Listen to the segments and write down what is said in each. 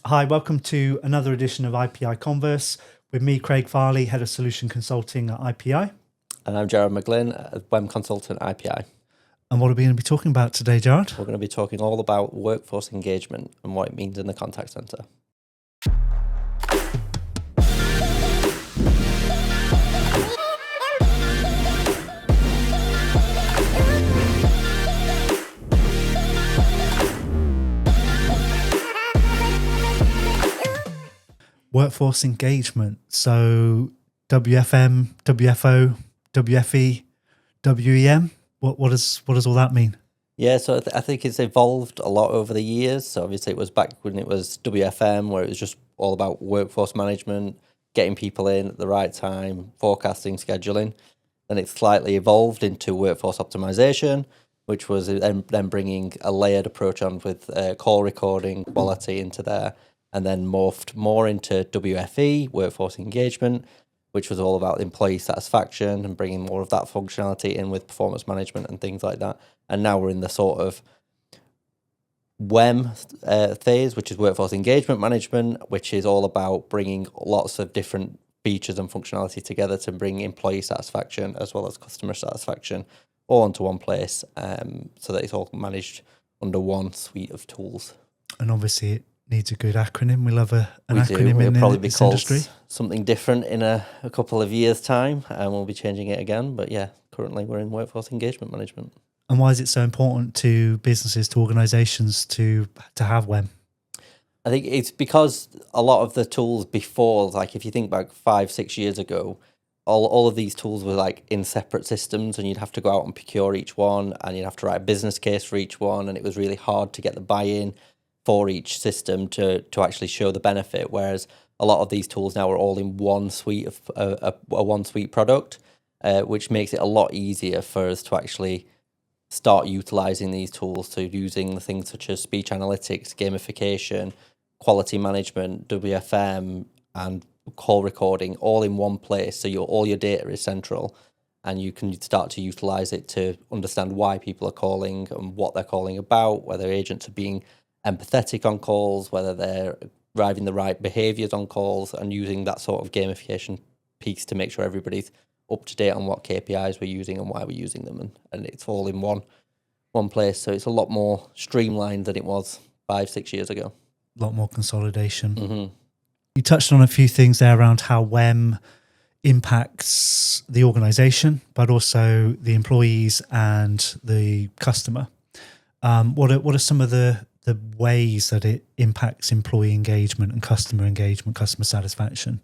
Hi, welcome to another edition of IPI Converse with me, Craig Farley, Head of Solution Consulting at IPI. And I'm Gerard McGlynn, WEM Consultant at IPI. And what are we going to be talking about today, Gerard? We're going to be talking all about workforce engagement and what it means in the contact centre. Workforce engagement. So WFM, WFO, WFE, WEM. What does all that mean? Yeah, so I think it's evolved a lot over the years. So obviously it was back when it was WFM, where it was just all about workforce management, getting people in at the right time, forecasting, scheduling. Then it slightly evolved into workforce optimization, which was then bringing a layered approach on with call recording, quality into there, and then morphed more into WFE, workforce engagement, which was all about employee satisfaction and bringing more of that functionality in with performance management and things like that. And now we're in the sort of WEM phase, which is workforce engagement management, which is all about bringing lots of different features and functionality together to bring employee satisfaction as well as customer satisfaction all into one place, so that it's all managed under one suite of tools. And obviously it needs a good acronym. We love an acronym It'll in probably be this called industry. Something different in a couple of years' time, and we'll be changing it again. But yeah, currently we're in workforce engagement management. And why is it so important to businesses, to organisations to have WEM? I think it's because a lot of the tools before, like if you think back 5-6 years ago, all of these tools were like in separate systems, and you'd have to go out and procure each one, and you'd have to write a business case for each one, and it was really hard to get the buy-in for each system to actually show the benefit. Whereas a lot of these tools now are all in one suite of a one suite product, which makes it a lot easier for us to actually start utilizing these tools, to using the things such as speech analytics, gamification, quality management, WFM, and call recording all in one place. So all your data is central, and you can start to utilize it to understand why people are calling and what they're calling about, whether agents are being empathetic on calls, whether they're driving the right behaviors on calls, and using that sort of gamification piece to make sure everybody's up to date on what KPIs we're using and why we're using them, and it's all in one place. So it's a lot more streamlined than it was 5-6 years ago. A lot more consolidation. Mm-hmm. You touched on a few things there around how WEM impacts the organisation, but also the employees and the customer. What are some of the ways that it impacts employee engagement and customer satisfaction?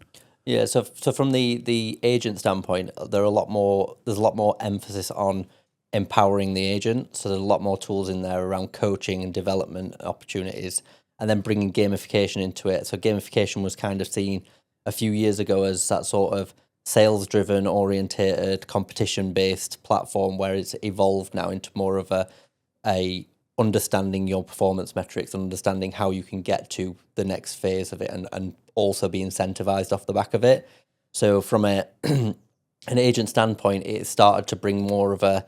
Yeah, so from the agent standpoint, there's a lot more emphasis on empowering the agent. So there's a lot more tools in there around coaching and development opportunities, and then bringing gamification into it. So gamification was kind of seen a few years ago as that sort of sales-driven, orientated, competition-based platform, where it's evolved now into more of a understanding your performance metrics and understanding how you can get to the next phase of it, and also be incentivized off the back of it. So from an agent standpoint, it started to bring more of a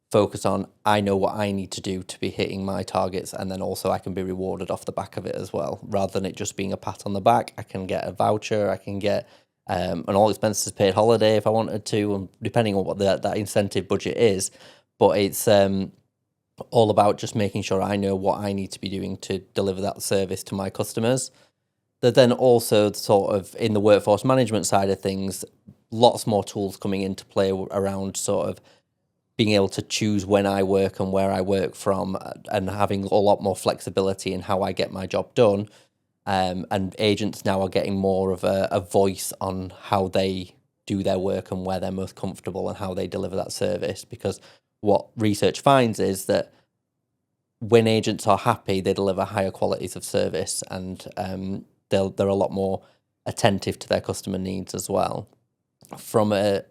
focus on, I know what I need to do to be hitting my targets, and then also I can be rewarded off the back of it as well. Rather than it just being a pat on the back, I can get a voucher, I can get an all expenses paid holiday if I wanted to, and depending on what that incentive budget is. But it's all about just making sure I know what I need to be doing to deliver that service to my customers. But then also sort of in the workforce management side of things, lots more tools coming into play around sort of being able to choose when I work and where I work from, and having a lot more flexibility in how I get my job done. And agents now are getting more of a voice on how they do their work and where they're most comfortable and how they deliver that service. Because what research finds is that when agents are happy, they deliver higher qualities of service, and they're a lot more attentive to their customer needs as well. From a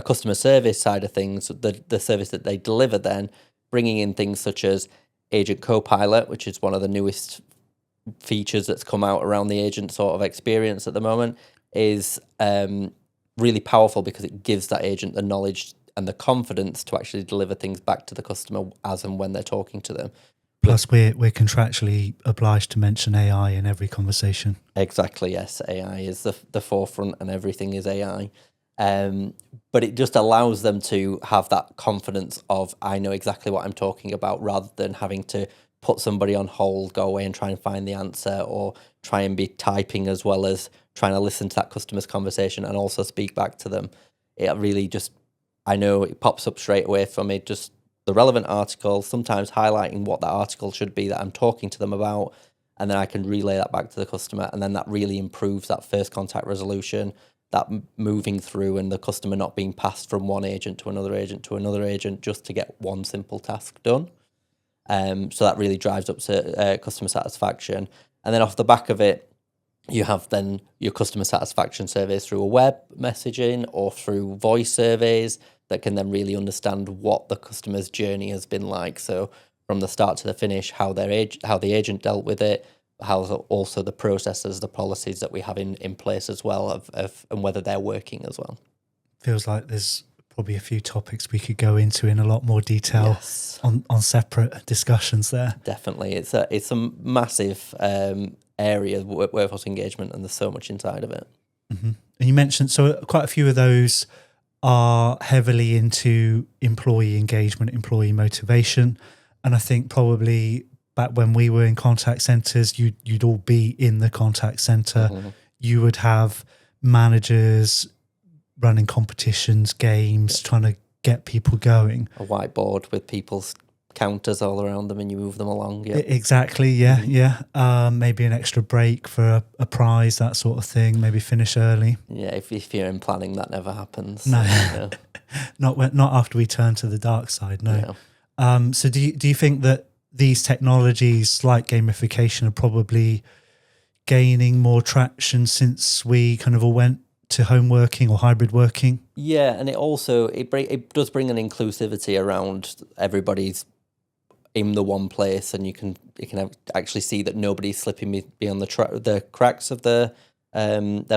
customer service side of things, the service that they deliver, then bringing in things such as Agent Copilot, which is one of the newest features that's come out around the agent sort of experience at the moment, is really powerful because it gives that agent the knowledge and the confidence to actually deliver things back to the customer as and when they're talking to them. Plus, we're contractually obliged to mention AI in every conversation. Exactly, yes. AI is the forefront and everything is AI. But it just allows them to have that confidence of, I know exactly what I'm talking about, rather than having to put somebody on hold, go away and try and find the answer, or try and be typing as well as trying to listen to that customer's conversation and also speak back to them. It really just, I know it pops up straight away for me, just the relevant article, sometimes highlighting what that article should be that I'm talking to them about, and then I can relay that back to the customer, and then that really improves that first contact resolution, that moving through and the customer not being passed from one agent to another agent to another agent just to get one simple task done. So that really drives up customer satisfaction. And then off the back of it, you have then your customer satisfaction surveys through a web messaging or through voice surveys that can then really understand what the customer's journey has been like. So from the start to the finish, how the agent dealt with it, how also the processes, the policies that we have in place as well, of and whether they're working as well. Feels like there's probably a few topics we could go into in a lot more detail. Yes. on separate discussions there. Definitely. It's a massive area of workforce engagement, and there's so much inside of it. Mm-hmm. And you mentioned, so quite a few of those are heavily into employee engagement, employee motivation. And I think probably back when we were in contact centres, you'd all be in the contact centre. Mm-hmm. You would have managers running competitions, games, trying to get people going. A whiteboard with people's counters all around them, and you move them along. Yeah, exactly. Yeah, yeah. Maybe an extra break for a prize, that sort of thing. Maybe finish early. Yeah, if you're in planning, that never happens. No, Yeah. not after we turn to the dark side. No. Yeah. So do you think that these technologies like gamification are probably gaining more traction since we kind of all went to home working or hybrid working? Yeah, and it does bring an inclusivity around everybody's in the one place, and you can actually see that nobody's slipping beyond the cracks of their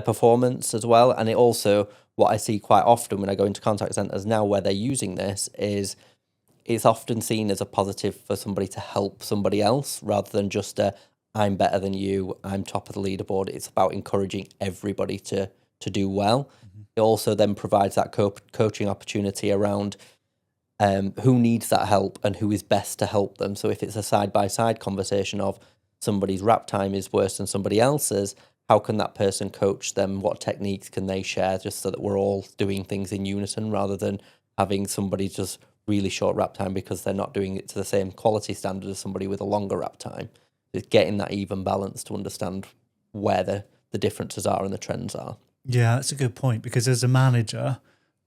performance as well. And it also, what I see quite often when I go into contact centres now where they're using this is it's often seen as a positive for somebody to help somebody else rather than just I'm better than you, I'm top of the leaderboard. It's about encouraging everybody to do well. Mm-hmm. It also then provides that coaching opportunity around who needs that help and who is best to help them. So if it's a side-by-side conversation of somebody's wrap time is worse than somebody else's, how can that person coach them? What techniques can they share, just so that we're all doing things in unison rather than having somebody just really short wrap time because they're not doing it to the same quality standard as somebody with a longer wrap time. It's getting that even balance to understand where the differences are and the trends are. Yeah, that's a good point, because as a manager,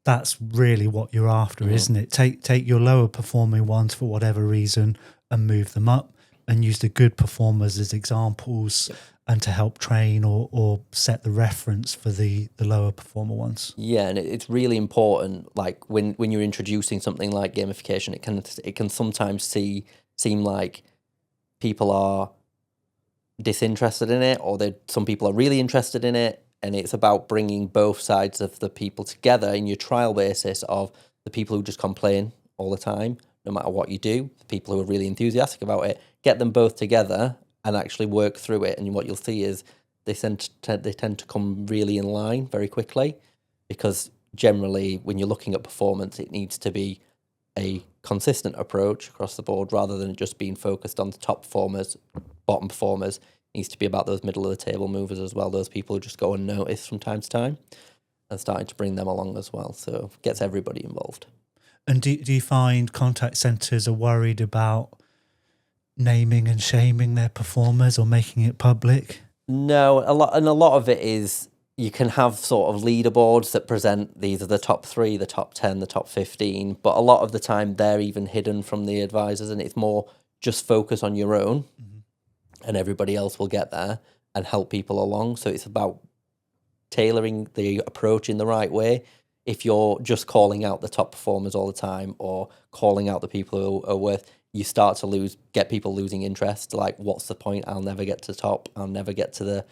that's really what you're after, isn't it? Take your lower performing ones for whatever reason and move them up, and use the good performers as examples and to help train or set the reference for the lower performer ones. Yeah, and it's really important. Like when you're introducing something like gamification, it can sometimes seem like people are disinterested in it, or some people are really interested in it. And it's about bringing both sides of the people together in your trial basis of the people who just complain all the time, no matter what you do, the people who are really enthusiastic about it, get them both together and actually work through it. And what you'll see is they tend to come really in line very quickly, because generally when you're looking at performance, it needs to be a consistent approach across the board rather than just being focused on the top performers, bottom performers. Needs to be about those middle of the table movers as well, those people who just go unnoticed from time to time, and starting to bring them along as well. So it gets everybody involved. And do you find contact centres are worried about naming and shaming their performers or making it public? No, a lot of it is you can have sort of leaderboards that present these are the top 3, the top 10, the top 15, but a lot of the time they're even hidden from the advisors, and it's more just focus on your own. Mm-hmm. And everybody else will get there and help people along. So it's about tailoring the approach in the right way. If you're just calling out the top performers all the time or calling out the people who are worth, you start to get people losing interest. Like, what's the point? I'll never get to the top. I'll never get to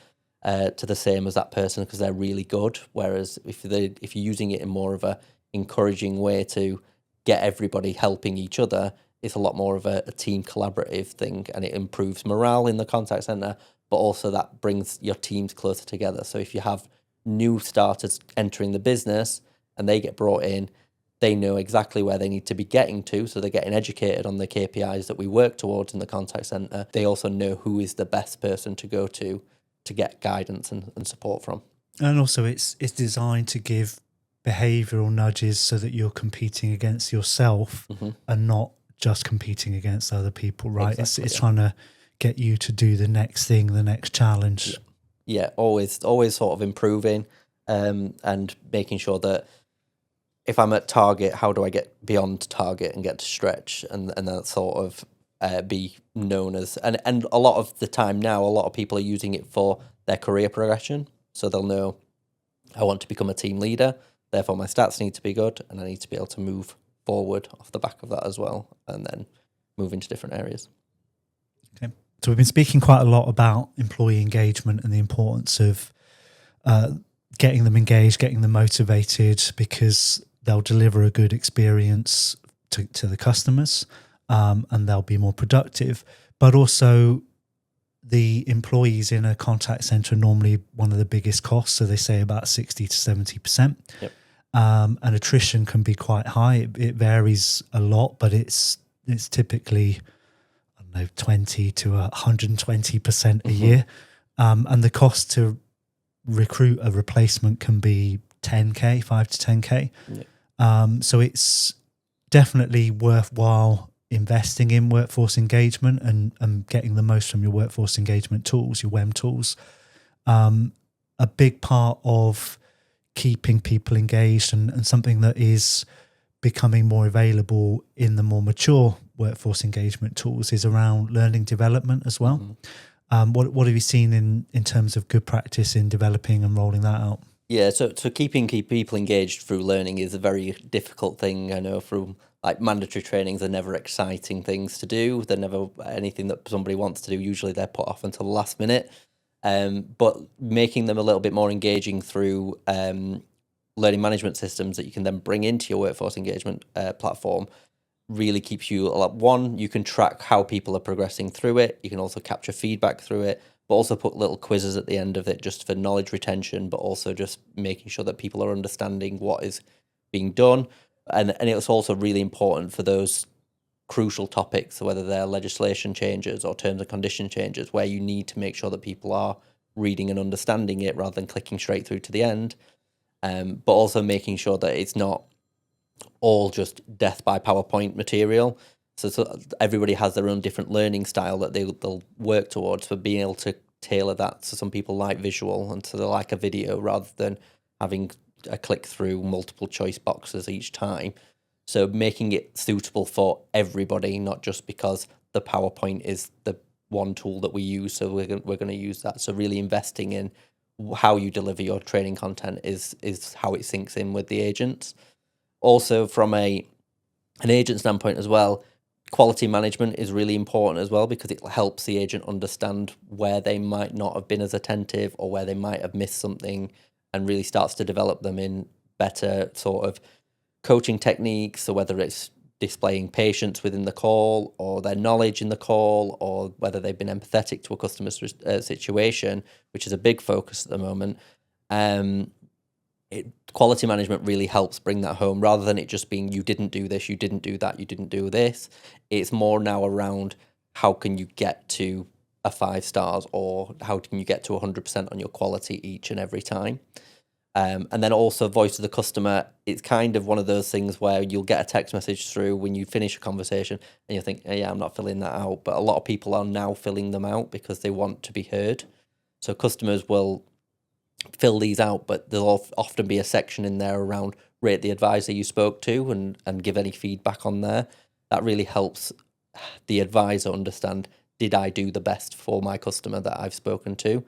the same as that person because they're really good. Whereas if you're using it in more of a encouraging way to get everybody helping each other, it's a lot more of a team collaborative thing, and it improves morale in the contact center, but also that brings your teams closer together. So if you have new starters entering the business and they get brought in, they know exactly where they need to be getting to. So they're getting educated on the KPIs that we work towards in the contact center. They also know who is the best person to go to get guidance and support from. And also it's designed to give behavioral nudges so that you're competing against yourself and not just competing against other people, right? Exactly, It's trying to get you to do the next thing, the next challenge. Yeah, always sort of improving, and making sure that if I'm at target, how do I get beyond target and get to stretch, and that sort of be known as, and a lot of the time now, a lot of people are using it for their career progression. So they'll know, I want to become a team leader, therefore my stats need to be good, and I need to be able to move forward off the back of that as well, and then move into different areas. Okay. So we've been speaking quite a lot about employee engagement and the importance of getting them engaged, getting them motivated, because they'll deliver a good experience to the customers, and they'll be more productive. But also the employees in a contact center are normally one of the biggest costs. So they say about 60 to 70%. Yep. And attrition can be quite high. It varies a lot, but it's typically, I don't know, 20 to 120% a year. And the cost to recruit a replacement can be 10K, 5 to 10K. Yep. So it's definitely worthwhile investing in workforce engagement and getting the most from your workforce engagement tools, your WEM tools. A big part of keeping people engaged and something that is becoming more available in the more mature workforce engagement tools is around learning development as well. What have you seen in terms of good practice in developing and rolling that out? Yeah, so keeping people engaged through learning is a very difficult thing. I know from like mandatory trainings are never exciting things to do. They're never anything that somebody wants to do. Usually they're put off until the last minute. But making them a little bit more engaging through learning management systems that you can then bring into your workforce engagement platform really keeps you, one, you can track how people are progressing through it. You can also capture feedback through it, but also put little quizzes at the end of it just for knowledge retention, but also just making sure that people are understanding what is being done. And it's also really important for those crucial topics, so whether they're legislation changes or terms and condition changes, where you need to make sure that people are reading and understanding it rather than clicking straight through to the end. But also making sure that it's not all just death by PowerPoint material. So everybody has their own different learning style that they'll work towards, for being able to tailor that. So some people like visual, and so they like a video rather than having a click through multiple choice boxes each time. So making it suitable for everybody, not just because the PowerPoint is the one tool that we use, so we're going to use that. So really investing in how you deliver your training content is how it syncs in with the agents. Also, from an agent standpoint as well, quality management is really important as well, because it helps the agent understand where they might not have been as attentive or where they might have missed something, and really starts to develop them in better sort of coaching techniques. So whether it's displaying patience within the call, or their knowledge in the call, or whether they've been empathetic to a customer's situation, which is a big focus at the moment. Quality management really helps bring that home, rather than it just being, you didn't do this, you didn't do that, you didn't do this. It's more now around, how can you get to a 5 stars, or how can you get to 100% on your quality each and every time. And then also voice of the customer. It's kind of one of those things where you'll get a text message through when you finish a conversation and you think, yeah, I'm not filling that out. But a lot of people are now filling them out because they want to be heard. So customers will fill these out, but there'll often be a section in there around rate the advisor you spoke to, and give any feedback on there. That really helps the advisor understand, did I do the best for my customer that I've spoken to?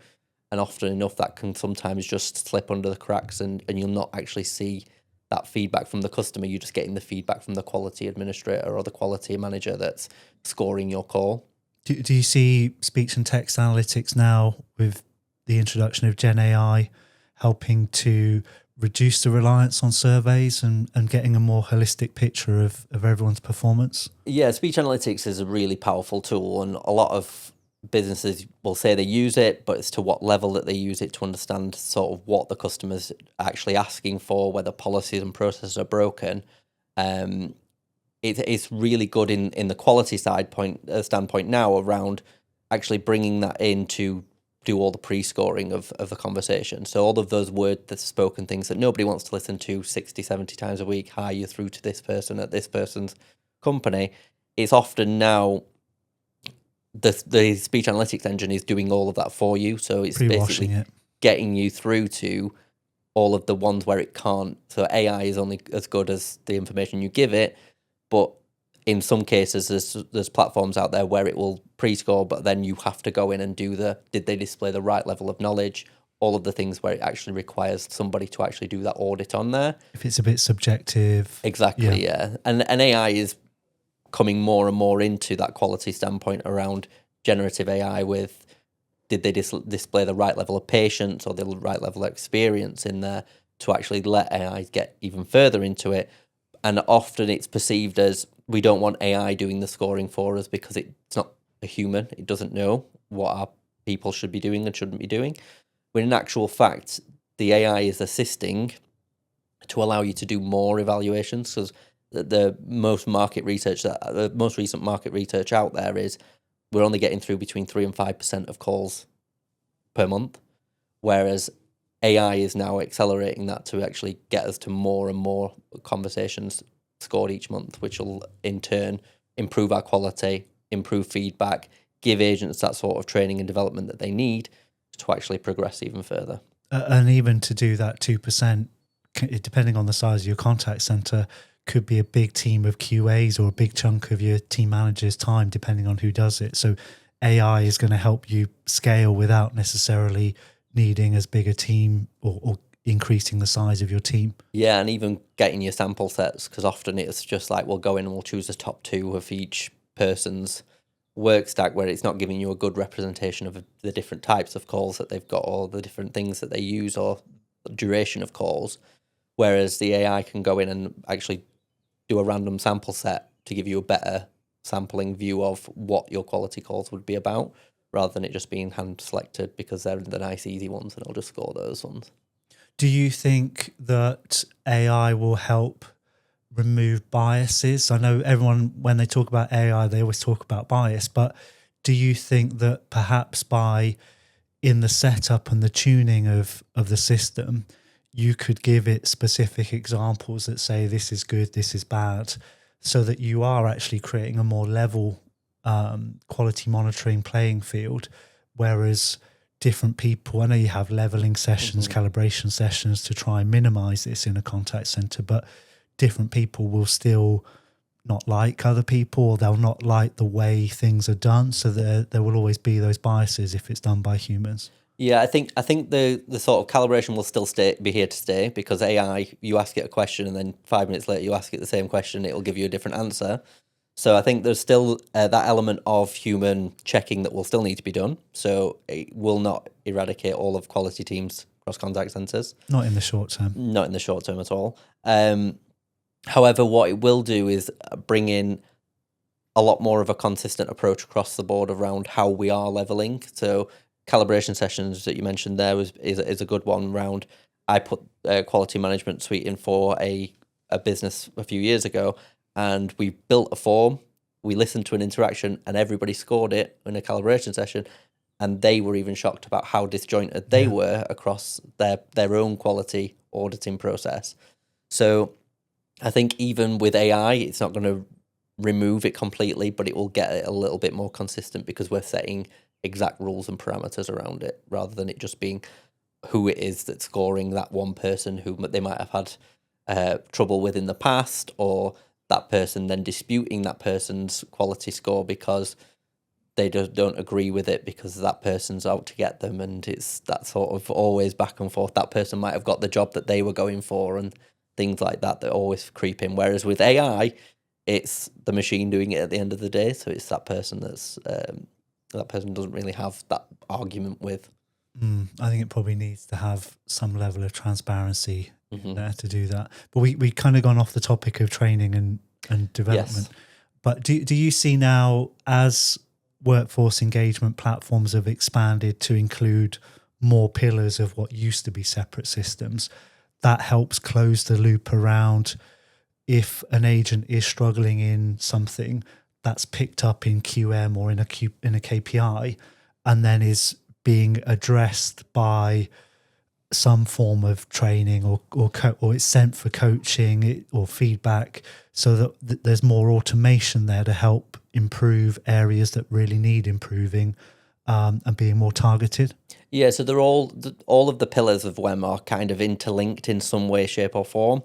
And often enough, that can sometimes just slip under the cracks, and you'll not actually see that feedback from the customer. You're just getting the feedback from the quality administrator or the quality manager that's scoring your call. Do you see speech and text analytics now, with the introduction of Gen AI, helping to reduce the reliance on surveys and getting a more holistic picture of everyone's performance? Yeah, speech analytics is a really powerful tool, and a lot of businesses will say they use it, but it's to what level that they use it to understand sort of what the customer's actually asking for, whether policies and processes are broken. It's really good in the quality standpoint now around actually bringing that in to do all the pre-scoring of the conversation. So all of those the spoken things that nobody wants to listen to 60, 70 times a week, hi, you're through to this person at this person's company. It's often now the speech analytics engine is doing all of that for you. So it's Pre-washing basically it. getting you through to all of the ones where it can't. So AI is only as good as the information you give it, but in some cases, there's platforms out there where it will pre-score, but then you have to go in and do did they display the right level of knowledge? All of the things where it actually requires somebody to actually do that audit on there. If it's a bit subjective. Exactly, yeah. And AI is coming more and more into that quality standpoint around generative AI with, did they display the right level of patience or the right level of experience in there to actually let AI get even further into it? And often it's perceived as, we don't want AI doing the scoring for us because it's not a human. It doesn't know what our people should be doing and shouldn't be doing. When in actual fact, the AI is assisting to allow you to do more evaluations, because the most recent market research out there is we're only getting through between 3 and 5% of calls per month, whereas AI is now accelerating that to actually get us to more and more conversations scored each month, which will in turn improve our quality, improve feedback, give agents that sort of training and development that they need to actually progress even further. And even to do that 2%, depending on the size of your contact center, could be a big team of QAs or a big chunk of your team manager's time, depending on who does it. So AI is going to help you scale without necessarily needing as big a team or increasing the size of your team. Yeah, and even getting your sample sets, because often it's just like, we'll go in and we'll choose the top 2 of each person's work stack, where it's not giving you a good representation of the different types of calls that they've got or the different things that they use or the duration of calls. Whereas the AI can go in and actually do a random sample set to give you a better sampling view of what your quality calls would be about, rather than it just being hand selected because they're the nice easy ones and I'll just score those ones. Do you think that AI will help remove biases? I know everyone, when they talk about AI, they always talk about bias, but do you think that perhaps in the setup and the tuning of the system, you could give it specific examples that say this is good, this is bad, so that you are actually creating a more level quality monitoring playing field, whereas different people, I know you have leveling sessions, calibration sessions to try and minimize this in a contact center, but different people will still not like other people, or they'll not like the way things are done. So there will always be those biases if it's done by humans. Yeah, I think the sort of calibration will still be here to stay, because AI, you ask it a question and then 5 minutes later you ask it the same question, it will give you a different answer. So I think there's still that element of human checking that will still need to be done. So it will not eradicate all of quality teams across contact centres. Not in the short term. Not in the short term at all. However, what it will do is bring in a lot more of a consistent approach across the board around how we are leveling. So calibration sessions that you mentioned there is a good one around. I put a quality management suite in for a business a few years ago, and we built a form, we listened to an interaction, and everybody scored it in a calibration session, and they were even shocked about how disjointed they were across their own quality auditing process. So I think even with AI, it's not going to remove it completely, but it will get it a little bit more consistent, because we're setting exact rules and parameters around it, rather than it just being who it is that's scoring that one person who they might have had trouble with in the past, or that person then disputing that person's quality score because they don't agree with it because that person's out to get them, and it's that sort of always back and forth. That person might have got the job that they were going for, and things like that always creep in. Whereas with AI, it's the machine doing it at the end of the day, so it's that person that person doesn't really have that argument with. I think it probably needs to have some level of transparency Mm-hmm. there to do that. But we kind of gone off the topic of training and development. Yes. But do you see now, as workforce engagement platforms have expanded to include more pillars of what used to be separate systems, that helps close the loop around if an agent is struggling in something that's picked up in QM or in a KPI and then is being addressed by some form of training or it's sent for coaching or feedback, so that there's more automation there to help improve areas that really need improving, and being more targeted. Yeah, so they're all of the pillars of WEM are kind of interlinked in some way, shape, or form.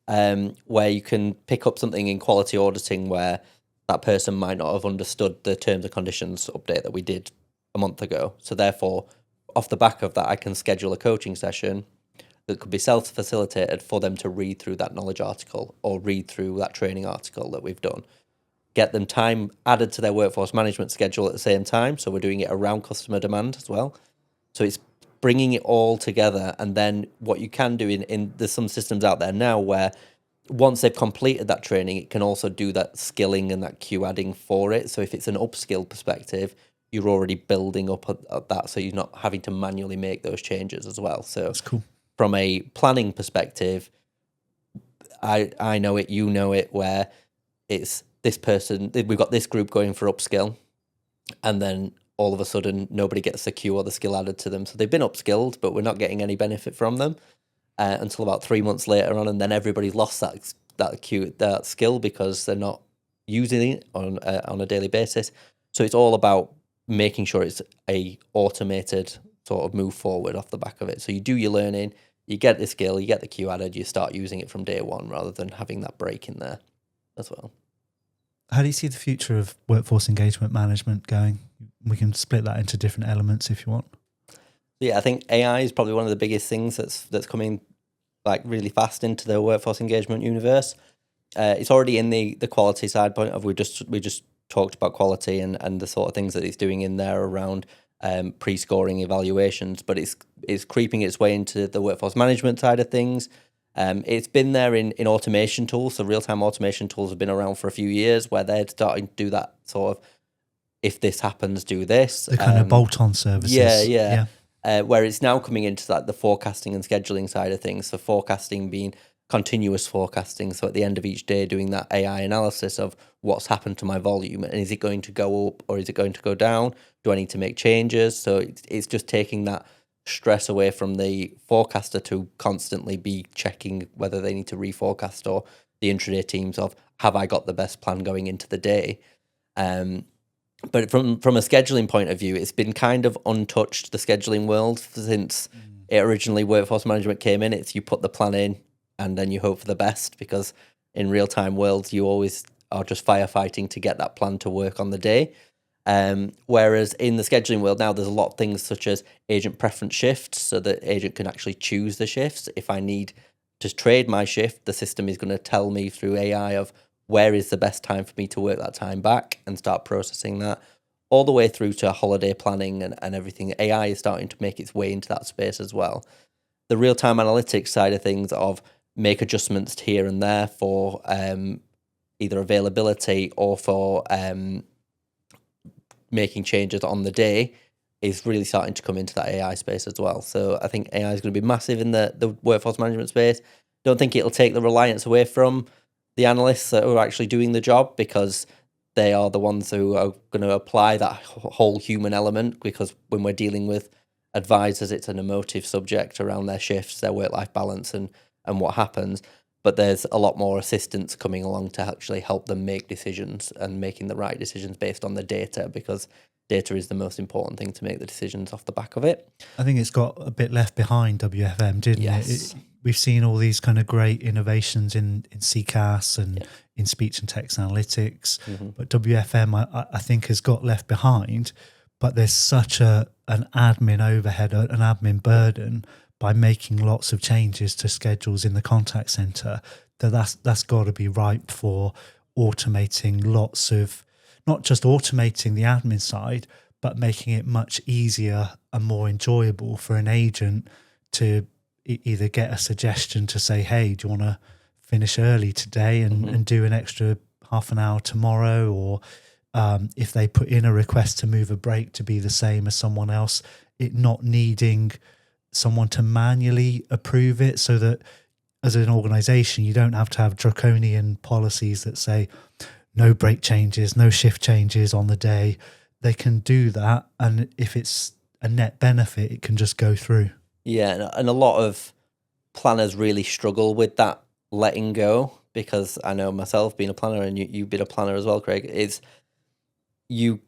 Where you can pick up something in quality auditing where that person might not have understood the terms and conditions update that we did a month ago. So therefore, off the back of that, I can schedule a coaching session that could be self-facilitated for them to read through that knowledge article or read through that training article that we've done. Get them time added to their workforce management schedule at the same time. So we're doing it around customer demand as well. So it's bringing it all together. And then what you can do there's some systems out there now where once they've completed that training, it can also do that skilling and that Q adding for it. So if it's an upskill perspective, you're already building up at that. So you're not having to manually make those changes as well. So That's cool. From a planning perspective, I know it, you know it, where it's this person, we've got this group going for upskill, and then all of a sudden nobody gets the Q or the skill added to them. So they've been upskilled, but we're not getting any benefit from them until about 3 months later on, and then everybody's lost that skill because they're not using it on a daily basis. So it's all about making sure it's a automated sort of move forward off the back of it. So you do your learning, you get the skill, you get the Q added, you start using it from day one rather than having that break in there as well. How do you see the future of workforce engagement management going? We can split that into different elements if you want. Yeah, I think AI is probably one of the biggest things that's coming like really fast into the workforce engagement universe. It's already in the quality side point of we just talked about quality and the sort of things that it's doing in there around pre-scoring evaluations, but it's creeping its way into the workforce management side of things. It's been there in automation tools. So real-time automation tools have been around for a few years where they're starting to do that sort of, if this happens, do this. The kind of bolt-on services. Yeah. Where it's now coming into the forecasting and scheduling side of things. So forecasting being continuous forecasting. So at the end of each day, doing that AI analysis of what's happened to my volume and is it going to go up or is it going to go down? Do I need to make changes? So it's just taking that stress away from the forecaster to constantly be checking whether they need to reforecast, or the intraday teams of, have I got the best plan going into the day? But from a scheduling point of view, it's been kind of untouched, the scheduling world, since it originally workforce management came in. It's you put the plan in and then you hope for the best, because in real-time worlds, you always are just firefighting to get that plan to work on the day. Whereas in the scheduling world now, there's a lot of things such as agent preference shifts, so that agent can actually choose the shifts. If I need to trade my shift, the system is going to tell me through AI of where is the best time for me to work that time back and start processing that, all the way through to holiday planning and everything. AI is starting to make its way into that space as well. The real-time analytics side of things of make adjustments here and there for either availability or for making changes on the day is really starting to come into that AI space as well. So I think AI is going to be massive in the workforce management space. Don't think it'll take the reliance away from the analysts that are actually doing the job, because they are the ones who are going to apply that whole human element, because when we're dealing with advisors, it's an emotive subject around their shifts, their work-life balance and what happens. But there's a lot more assistance coming along to actually help them make decisions and making the right decisions based on the data, because data is the most important thing to make the decisions off the back of it. I think it's got a bit left behind, WFM, didn't it? We've seen all these kind of great innovations in CCaaS and in speech and text analytics, but WFM, I think, has got left behind. But there's such an admin overhead, an admin burden by making lots of changes to schedules in the contact center, that's got to be ripe for automating lots of, not just automating the admin side, but making it much easier and more enjoyable for an agent to either get a suggestion to say, hey, do you want to finish early today and do an extra half an hour tomorrow, or if they put in a request to move a break to be the same as someone else, it not needing someone to manually approve it, so that as an organization you don't have to have draconian policies that say no break changes, no shift changes on the day. They can do that, and if it's a net benefit, it can just go through. Yeah, and a lot of planners really struggle with that letting go, because I know myself being a planner, and you've been a planner as well, Craig, is you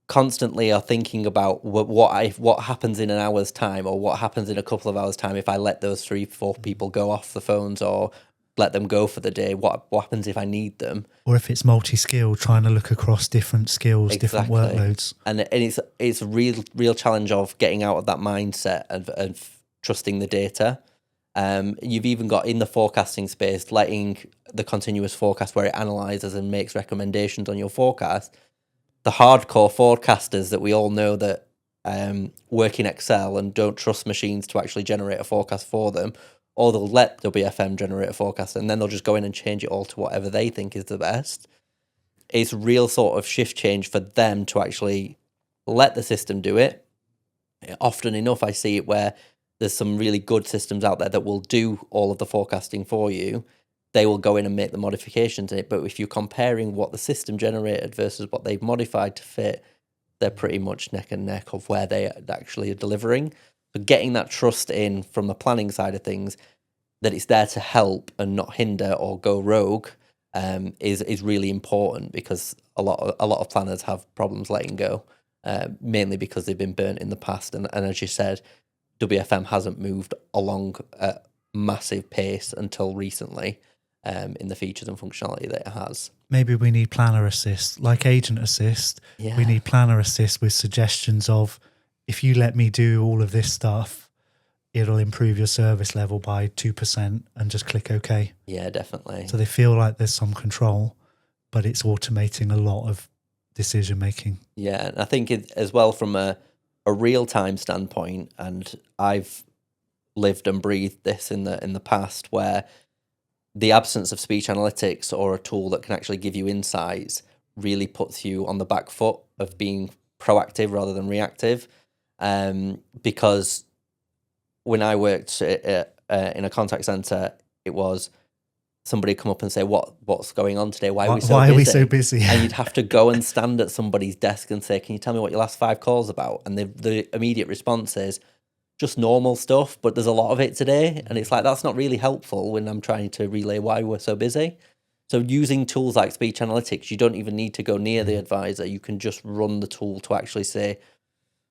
constantly are thinking about what happens in an hour's time, or what happens in a couple of hours' time if I let those 3-4 people go off the phones or let them go for the day. What happens if I need them? Or if it's multi-skill, trying to look across different skills, different workloads. And it's a real challenge of getting out of that mindset of trusting the data. You've even got in the forecasting space, letting the continuous forecast where it analyzes and makes recommendations on your forecast. The hardcore forecasters that we all know that work in Excel and don't trust machines to actually generate a forecast for them, or they'll let WFM generate a forecast and then they'll just go in and change it all to whatever they think is the best. It's a real sort of shift change for them to actually let the system do it. Often enough, I see it where there's some really good systems out there that will do all of the forecasting for you. They will go in and make the modifications in it. But if you're comparing what the system generated versus what they've modified to fit, they're pretty much neck and neck of where they actually are delivering. So getting that trust in from the planning side of things, that it's there to help and not hinder or go rogue, is really important, because a lot of planners have problems letting go, mainly because they've been burnt in the past. And as you said, WFM hasn't moved along at massive pace until recently, in the features and functionality that it has. Maybe we need planner assist, like agent assist. Yeah. We need planner assist with suggestions of, if you let me do all of this stuff, it'll improve your service level by 2%, and just click OK. Yeah, definitely. So they feel like there's some control, but it's automating a lot of decision making. Yeah, and I think as well from a real-time standpoint, and I've lived and breathed this in the past, where the absence of speech analytics or a tool that can actually give you insights really puts you on the back foot of being proactive rather than reactive. Because when I worked in a contact center, it was somebody come up and say, what's going on today? Why are we so busy? And you'd have to go and stand at somebody's desk and say, can you tell me what your last 5 calls about? And the immediate response is just normal stuff, but there's a lot of it today. And it's like, that's not really helpful when I'm trying to relay why we're so busy. So using tools like speech analytics, you don't even need to go near the advisor. You can just run the tool to actually say,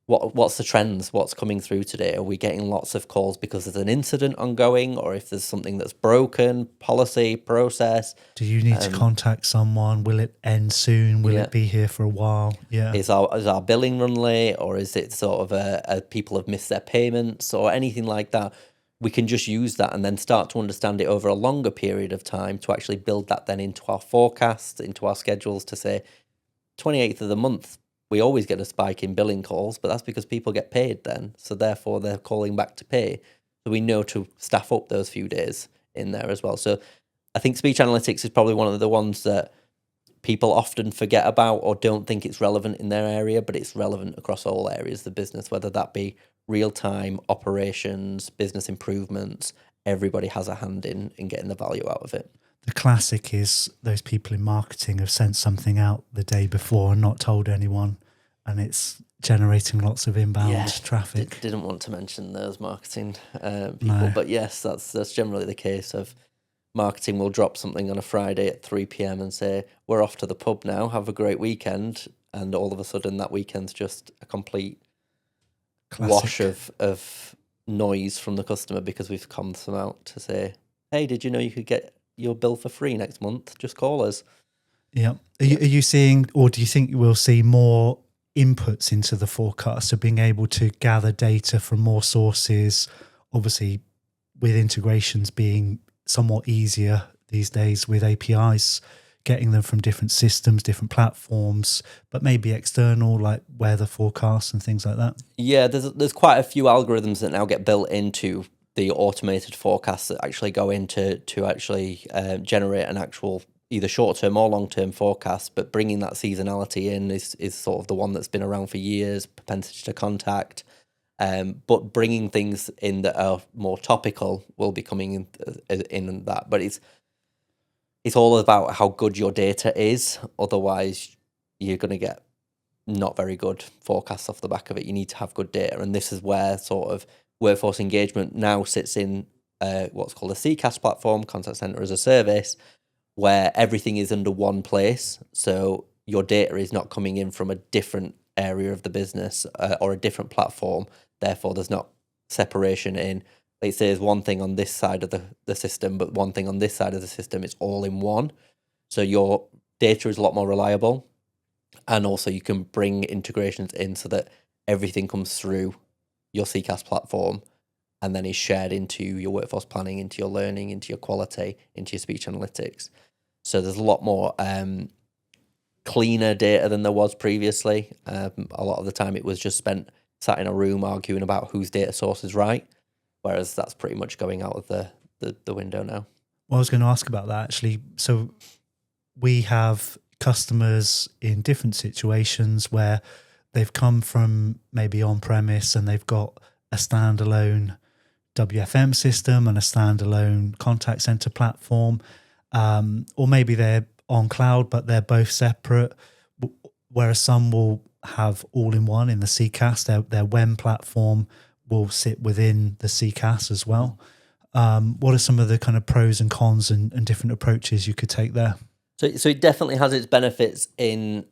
what's the trends? What's coming through today? Are we getting lots of calls because there's an incident ongoing, or if there's something that's broken, policy, process? Do you need to contact someone? Will it end soon? Will it be here for a while? Yeah. Is our billing run late, or is it sort of a people have missed their payments or anything like that? We can just use that and then start to understand it over a longer period of time to actually build that then into our forecasts, into our schedules, to say 28th of the month, we always get a spike in billing calls, but that's because people get paid then. So therefore they're calling back to pay. So we know to staff up those few days in there as well. So I think speech analytics is probably one of the ones that people often forget about or don't think it's relevant in their area, but it's relevant across all areas of the business, whether that be real-time operations, business improvements. Everybody has a hand in getting the value out of it. The classic is those people in marketing have sent something out the day before and not told anyone, and it's generating lots of inbound traffic. Didn't want to mention those marketing people, but yes, that's generally the case. Of marketing will drop something on a Friday at 3 p.m. and say, we're off to the pub now, have a great weekend, and all of a sudden that weekend's just a complete wash of noise from the customer, because we've come them out to say, hey, did you know you could get your bill for free next month? Just call us. Yeah. Are you seeing, or do you think you will see more inputs into the forecast, of being able to gather data from more sources? Obviously, with integrations being somewhat easier these days with APIs getting them from different systems, different platforms, but maybe external, like weather forecasts and things like that? Yeah, there's quite a few algorithms that now get built into the automated forecasts that actually go into to actually generate an actual either short-term or long-term forecast, but bringing that seasonality in is sort of the one that's been around for years, propensity to contact. But bringing things in that are more topical will be coming in that. But it's all about how good your data is. Otherwise, you're going to get not very good forecasts off the back of it. You need to have good data. And this is where sort of workforce engagement now sits in what's called a CCaaS platform, contact center as a service, where everything is under one place. So your data is not coming in from a different area of the business or a different platform. Therefore, there's not separation in, let's say, there's one thing on this side of the system, but one thing on this side of the system, it's all in one. So your data is a lot more reliable. And also you can bring integrations in so that everything comes through your CCaaS platform and then is shared into your workforce planning, into your learning, into your quality, into your speech analytics. So there's a lot more cleaner data than there was previously. A lot of the time it was just spent sat in a room arguing about whose data source is right, whereas that's pretty much going out of the window now. Well, I was going to ask about that actually. So we have customers in different situations where they've come from maybe on-premise and they've got a standalone WFM system and a standalone contact center platform, or maybe they're on cloud but they're both separate, whereas some will have all-in-one in the CCaaS. Their WEM platform will sit within the CCaaS as well. What are some of the kind of pros and cons and different approaches you could take there? So it definitely has its benefits in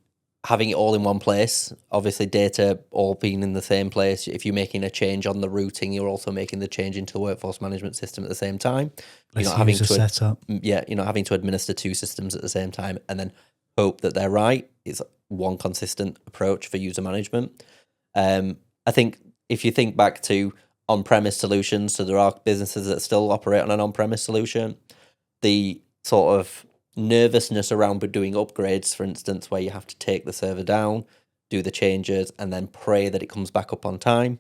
having it all in one place. Obviously, data all being in the same place. If you're making a change on the routing, you're also making the change into the workforce management system at the same time. You're not having to setup. Yeah, you're not having to administer two systems at the same time and then hope that they're right. It's one consistent approach for user management. I think if you think back to on-premise solutions, so there are businesses that still operate on an on-premise solution, the sort of nervousness around doing upgrades, for instance, where you have to take the server down, do the changes, and then pray that it comes back up on time.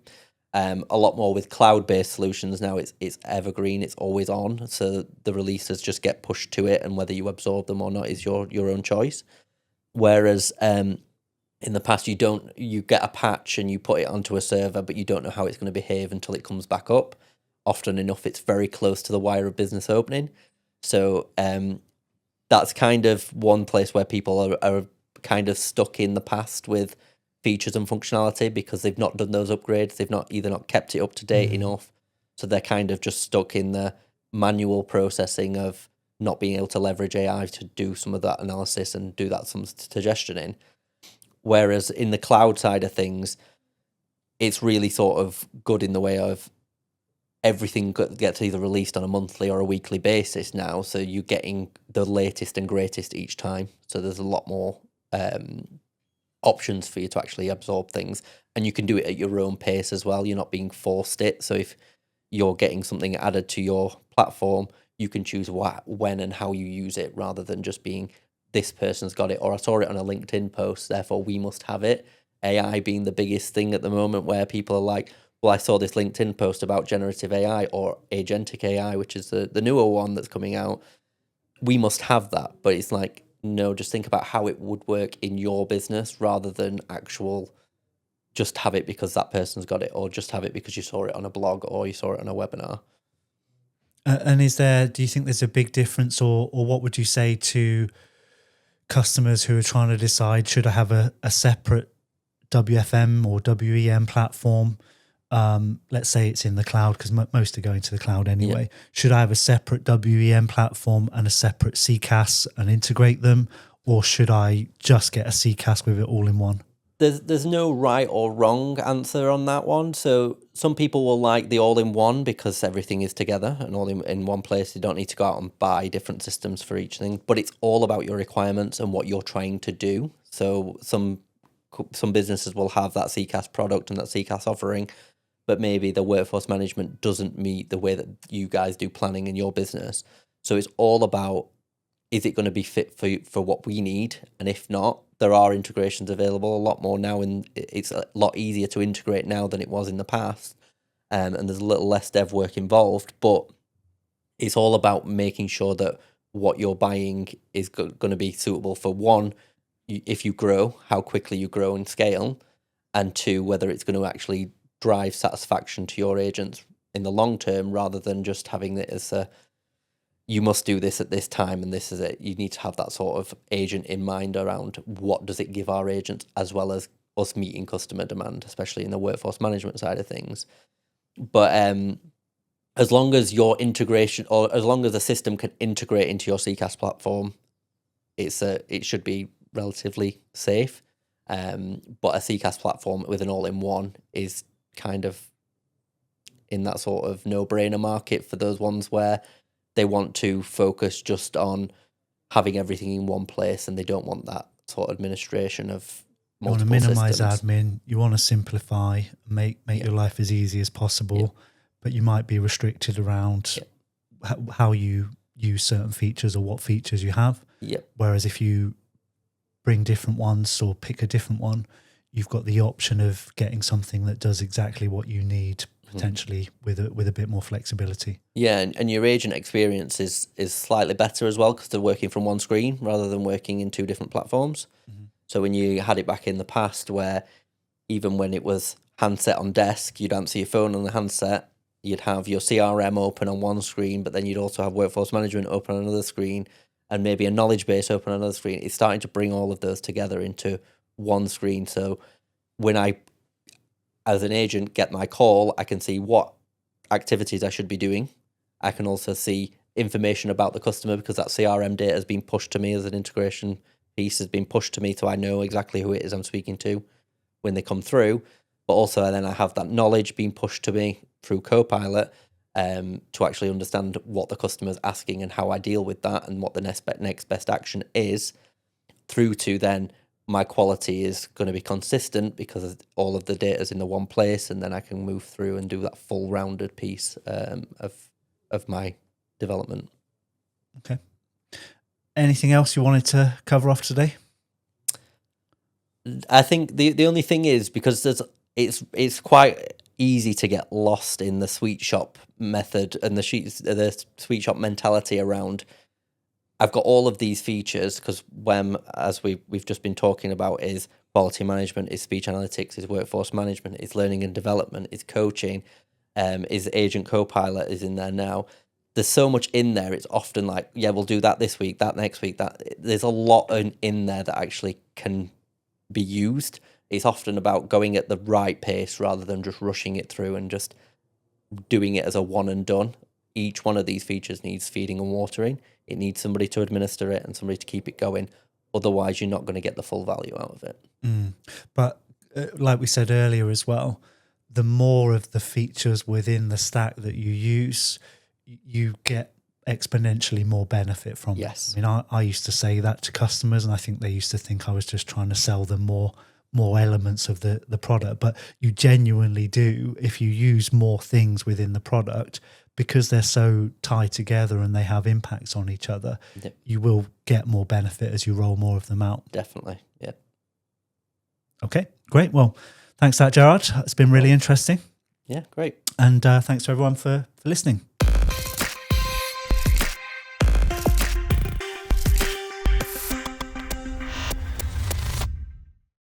A lot more with cloud-based solutions now. It's evergreen. It's always on. So the releases just get pushed to it, and whether you absorb them or not is your own choice. Whereas in the past, you get a patch and you put it onto a server, but you don't know how it's going to behave until it comes back up. Often enough, it's very close to the wire of business opening. So that's kind of one place where people are kind of stuck in the past with features and functionality because they've not done those upgrades. They've either not kept it up to date enough. So they're kind of just stuck in the manual processing of not being able to leverage AI to do some of that analysis and do that some suggestion in. Whereas in the cloud side of things, it's really sort of good in the way of everything gets either released on a monthly or a weekly basis now. So you're getting the latest and greatest each time. So there's a lot more options for you to actually absorb things. And you can do it at your own pace as well. You're not being forced it. So if you're getting something added to your platform, you can choose when and how you use it rather than just being this person's got it or I saw it on a LinkedIn post, therefore we must have it. AI being the biggest thing at the moment where people are like, well, I saw this LinkedIn post about generative AI or agentic AI, which is the newer one that's coming out. We must have that. But it's like, no, just think about how it would work in your business rather than actual just have it because that person's got it or just have it because you saw it on a blog or you saw it on a webinar. And do you think there's a big difference or what would you say to customers who are trying to decide, should I have a separate WFM or WEM platform? Let's say it's in the cloud because most are going to the cloud anyway. Yeah. Should I have a separate WEM platform and a separate CCaaS and integrate them? Or should I just get a CCaaS with it all in one? There's no right or wrong answer on that one. So some people will like the all-in-one because everything is together and all in one place. You don't need to go out and buy different systems for each thing. But it's all about your requirements and what you're trying to do. So some businesses will have that CCaaS product and that CCaaS offering, but maybe the workforce management doesn't meet the way that you guys do planning in your business. So it's all about is it going to be fit for what we need? And if not, there are integrations available a lot more now, and it's a lot easier to integrate now than it was in the past. And there's a little less dev work involved, but it's all about making sure that what you're buying is going to be suitable for one, if you grow, how quickly you grow and scale, and two, whether it's going to actually drive satisfaction to your agents in the long term, rather than just having it as a, you must do this at this time and this is it. You need to have that sort of agent in mind around what does it give our agents, as well as us meeting customer demand, especially in the workforce management side of things. But as long as your integration, or as long as the system can integrate into your CCaaS platform, it should be relatively safe. But a CCaaS platform with an all-in-one is kind of in that sort of no-brainer market for those ones where they want to focus just on having everything in one place, and they don't want that sort of administration of multiple systems. You want to minimize admin, you want to simplify, make your life as easy as possible, but you might be restricted around how you use certain features or what features you have. Whereas if you bring different ones or pick a different one, you've got the option of getting something that does exactly what you need, potentially with a bit more flexibility. Yeah, and your agent experience is slightly better as well, because they're working from one screen rather than working in two different platforms. So when you had it back in the past, where even when it was handset on desk, you'd answer your phone on the handset, you'd have your CRM open on one screen, but then you'd also have workforce management open on another screen, and maybe a knowledge base open on another screen. It's starting to bring all of those together into one screen. So when I, as an agent, get my call, I can see what activities I should be doing. I can also see information about the customer, because that CRM data has been pushed to me as an integration piece, has been pushed to me, so I know exactly who it is I'm speaking to when they come through. But also then I have that knowledge being pushed to me through Copilot to actually understand what the customer's asking and how I deal with that and what the next best action is, through to then my quality is going to be consistent because all of the data is in the one place, and then I can move through and do that full rounded piece of my development. Okay. Anything else you wanted to cover off today? I think the only thing is, because it's quite easy to get lost in the sweet shop method and the sweet shop mentality around, I've got all of these features, because WEM, as we've just been talking about, is quality management, is speech analytics, is workforce management, is learning and development, is coaching, is agent Copilot is in there now. There's so much in there. It's often like, yeah, we'll do that this week, that next week. That there's a lot in there that actually can be used. It's often about going at the right pace rather than just rushing it through and just doing it as a one and done. Each one of these features needs feeding and watering. It needs somebody to administer it and somebody to keep it going. Otherwise, you're not going to get the full value out of it. But like we said earlier as well, the more of the features within the stack that you use, you get exponentially more benefit from. Yes. I mean, I used to say that to customers, and I think they used to think I was just trying to sell them more elements of the product. But you genuinely do, if you use more things within the product, because they're so tied together and they have impacts on each other, you will get more benefit as you roll more of them out. Definitely, yeah. Okay, great. Well, thanks for that, Gerard. It's been really interesting. Yeah, great. And thanks to everyone for listening.